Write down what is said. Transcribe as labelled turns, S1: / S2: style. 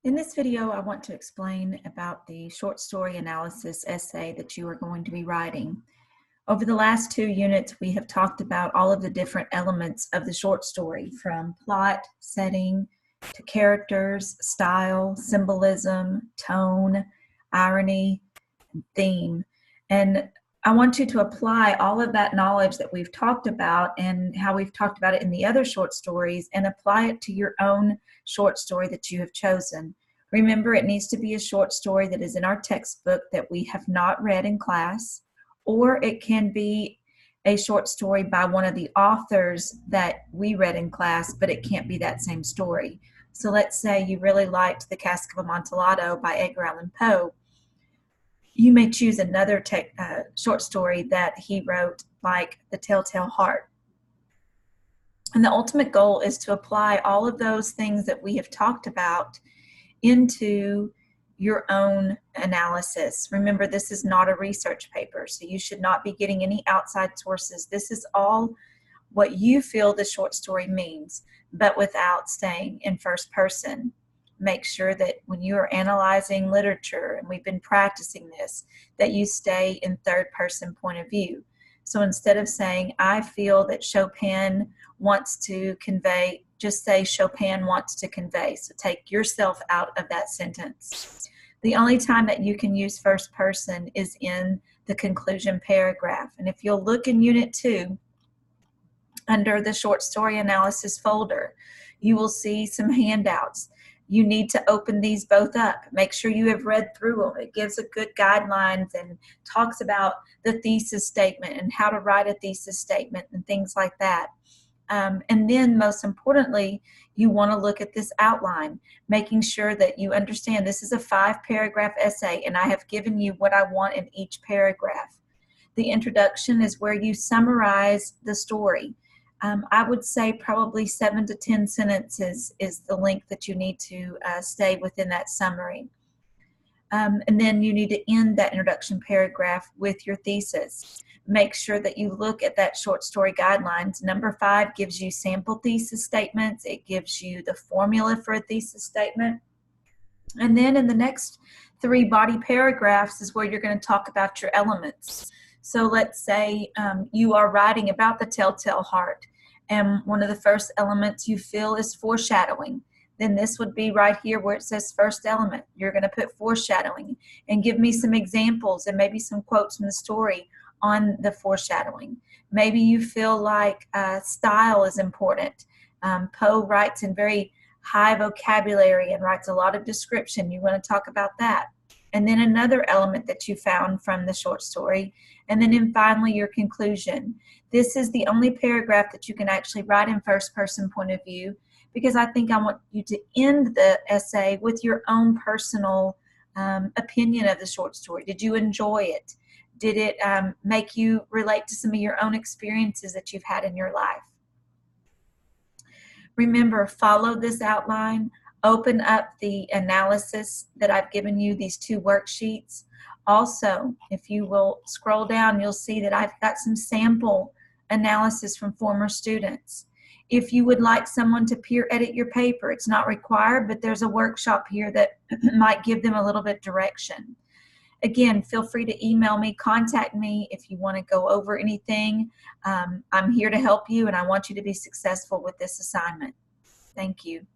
S1: In this video, I want to explain about the short story analysis essay that you are going to be writing. Over the last 2 units, we have talked about all of the different elements of the short story, from plot, setting, to characters, style, symbolism, tone, irony, and theme. And I want you to apply all of that knowledge that we've talked about and how we've talked about it in the other short stories and apply it to your own short story that you have chosen. Remember, it needs to be a short story that is in our textbook that we have not read in class, or it can be a short story by one of the authors that we read in class, but it can't be that same story. So let's say you really liked The Cask of Amontillado by Edgar Allan Poe. You may choose another short story that he wrote, like The Telltale Heart. And the ultimate goal is to apply all of those things that we have talked about into your own analysis. Remember, this is not a research paper, so you should not be getting any outside sources. This is all what you feel the short story means, but without staying in first person. Make sure that when you are analyzing literature, and we've been practicing this, that you stay in third person point of view. So instead of saying, I feel that Chopin wants to convey, just say Chopin wants to convey. So take yourself out of that sentence. The only time that you can use first person is in the conclusion paragraph. And if you'll look in Unit 2, under the short story analysis folder, you will see some handouts. You need to open these both up. Make sure you have read through them. It gives a good guidelines and talks about the thesis statement and how to write a thesis statement and things like that. And then most importantly, you want to look at this outline, making sure that you understand this is a 5-paragraph essay, and I have given you what I want in each paragraph. The introduction is where you summarize the story. I would say probably 7 to 10 sentences is the length that you need to stay within that summary. And then you need to end that introduction paragraph with your thesis. Make sure that you look at that short story guidelines. Number 5 gives you sample thesis statements. It gives you the formula for a thesis statement. And then in the next 3 body paragraphs is where you're going to talk about your elements. So let's say you are writing about the Telltale Heart, and one of the first elements you feel is foreshadowing. Then this would be right here where it says first element. You're going to put foreshadowing and give me some examples and maybe some quotes from the story on the foreshadowing. Maybe you feel like style is important. Poe writes in very high vocabulary and writes a lot of description. You want to talk about that. And then another element that you found from the short story. And then finally, your conclusion. This is the only paragraph that you can actually write in first person point of view, because I think I want you to end the essay with your own personal opinion of the short story. Did you enjoy it? Did it make you relate to some of your own experiences that you've had in your life? Remember, follow this outline. Open up the analysis that I've given you, these 2 worksheets. Also, if you will scroll down, you'll see that I've got some sample analysis from former students. If you would like someone to peer edit your paper, it's not required, but there's a workshop here that might give them a little bit direction. Again, feel free to email me, contact me if you want to go over anything. I'm here to help you, and I want you to be successful with this assignment. Thank you.